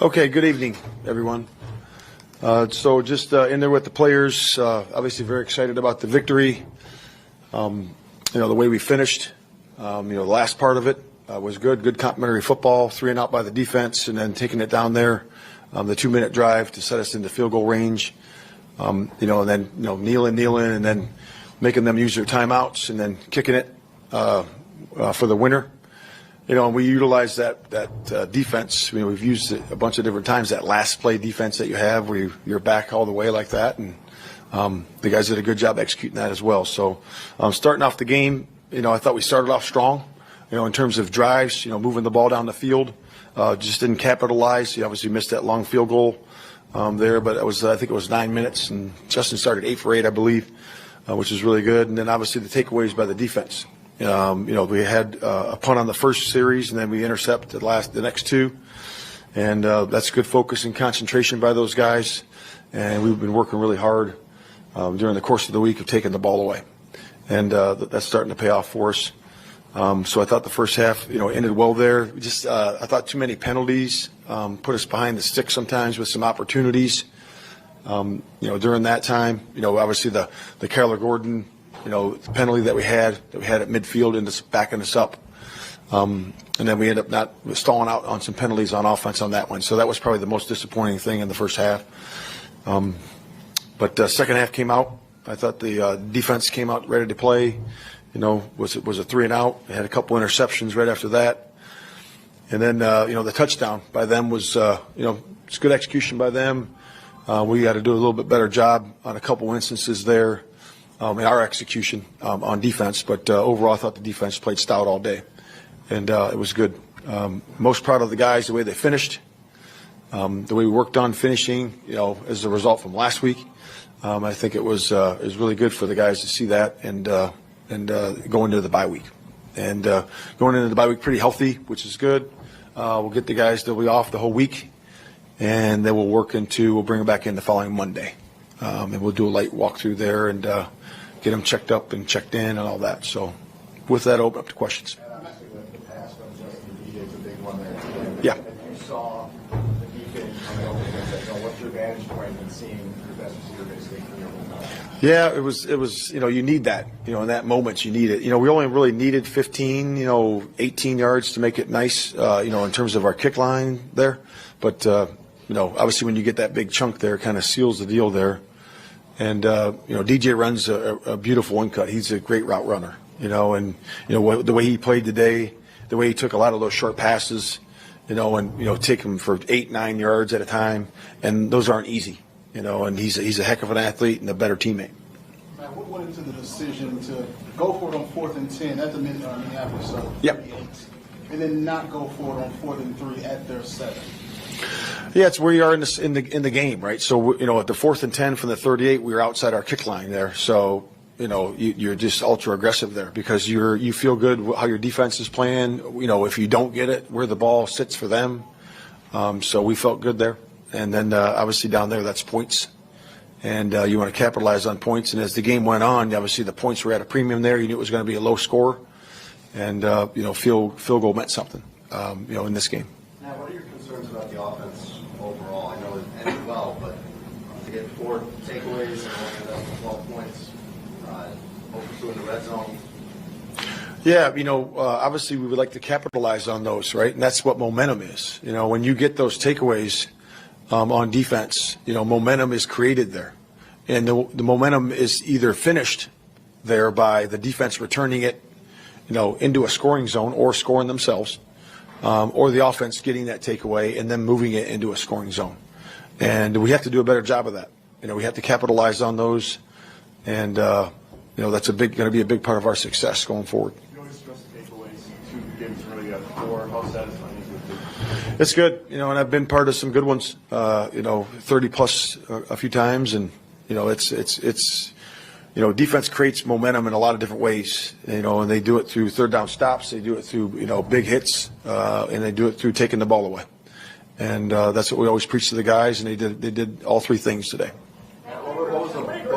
Okay, good evening, everyone. So just in there with the players, obviously very excited about the victory. The way we finished, the last part of it was good. Good complementary football, 3 and out by the defense, and then taking it down there, the 2-minute drive to set us into field goal range. And then kneeling, and then making them use their timeouts, and then kicking it for the winner. And we utilize that defense. We've used it a bunch of different times, that last play defense that you have where you're back all the way like that. And the guys did a good job executing that as well. So starting off the game, I thought we started off strong, in terms of drives, moving the ball down the field. Just didn't capitalize. He obviously missed that long field goal there, but I think it was 9 minutes, and Justin started 8 for 8, I believe, which is really good. And then obviously the takeaways by the defense. We had a punt on the first series, and then we intercepted the next 2. And that's good focus and concentration by those guys. And we've been working really hard during the course of the week of taking the ball away. And that's starting to pay off for us. So I thought the first half, ended well there. I thought too many penalties put us behind the stick sometimes with some opportunities. During that time, obviously the Kyler Gordon, penalty that we had at midfield and backing us up. And then we end up not stalling out on some penalties on offense on that one. So that was probably the most disappointing thing in the first half. But the second half came out. I thought the defense came out ready to play. Was a 3 and out. They had a couple interceptions right after that. And then, the touchdown by them was, it's good execution by them. We got to do a little bit better job on a couple instances there. In our execution on defense, but overall I thought the defense played stout all day, and it was good. Most proud of the guys, the way they finished, the way we worked on finishing, as a result from last week. I think it was really good for the guys to see that and going into the bye week. And going into the bye week pretty healthy, which is good. We'll get the guys, they'll be off the whole week, and then we'll bring them back in the following Monday. And we'll do a light walkthrough there and get them checked up and checked in and all that. So with that, open up to questions. I'm asking about the pass on Justin DJ's a big one there today. Yeah. If you saw the defense coming over against that, what's your vantage point in seeing your best receiver basically clear one out? Yeah, it was, you need that, in that moment you need it. We only really needed 15, 18 yards to make it nice, in terms of our kick line there. But, obviously when you get that big chunk there, it kind of seals the deal there. And, DJ runs a beautiful in-cut. He's a great route runner, and, the way he played today, the way he took a lot of those short passes, and, take them for 8-9 yards at a time. And those aren't easy, and he's a heck of an athlete and a better teammate. Matt, what went into the decision to go for it on 4th and 10 at the Minneapolis 38, Yep. and then not go for it on 4th and 3 at their 7? Yeah, it's where you are in the game, right? So, at the 4th and 10 from the 38, we were outside our kick line there. So, you're just ultra aggressive there because you feel good how your defense is playing. If you don't get it, where the ball sits for them. So we felt good there. And then obviously down there, that's points. And you want to capitalize on points. And as the game went on, obviously the points were at a premium there. You knew it was going to be a low score. And, field goal meant something, in this game. Now, what are your concerns about the offense overall? I know it ended well, but to get 4 takeaways and only end up with 12 points, over 2 in the red zone. Yeah, obviously we would like to capitalize on those, right? And that's what momentum is. When you get those takeaways on defense, momentum is created there. And the momentum is either finished there by the defense returning it, into a scoring zone or scoring themselves. Or the offense getting that takeaway and then moving it into a scoring zone. And we have to do a better job of that. We have to capitalize on those. And, that's going to be a big part of our success going forward. You always stress takeaways. 2 games really got 4. How satisfying is it? It's good, and I've been part of some good ones, 30 plus a few times. And, it's defense creates momentum in a lot of different ways, and they do it through 3rd down stops. They do it through, big hits, and they do it through taking the ball away. And that's what we always preach to the guys, and they did all 3 things today. What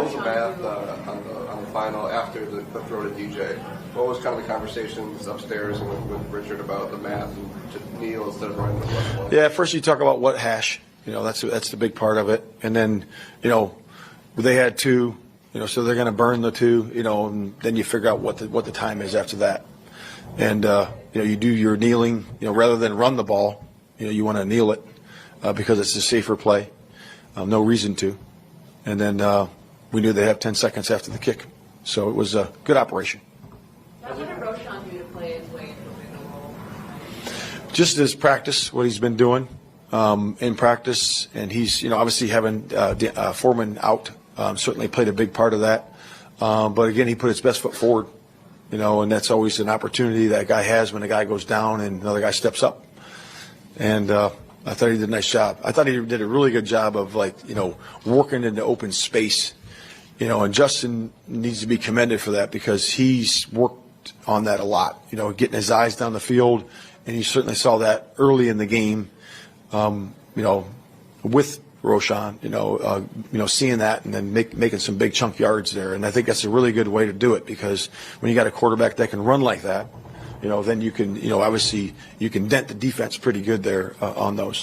was the math on the final after the throw to DJ? What was kind of the conversations upstairs and with Richard about the math and to kneel instead of running the football? Yeah, first you talk about what hash. That's the big part of it. And then, they had 2, so they're going to burn the 2, and then you figure out what the time is after that. And, you do your kneeling, rather than run the ball, you want to kneel it because it's a safer play. No reason to. And then we knew they'd have 10 seconds after the kick. So it was a good operation. What did Roshan do to play his way into a bigger role? Just his practice, what he's been doing in practice, and he's obviously having Foreman out certainly played a big part of that. But again, he put his best foot forward, and that's always an opportunity that guy has when a guy goes down and another guy steps up. And I thought he did a nice job. I thought he did a really good job of working into open space, and Justin needs to be commended for that because he's worked on that a lot, getting his eyes down the field, and you certainly saw that early in the game, with Roshan, seeing that and then making some big chunk yards there. And I think that's a really good way to do it because when you got a quarterback that can run like that, then you can, obviously you can dent the defense pretty good there on those.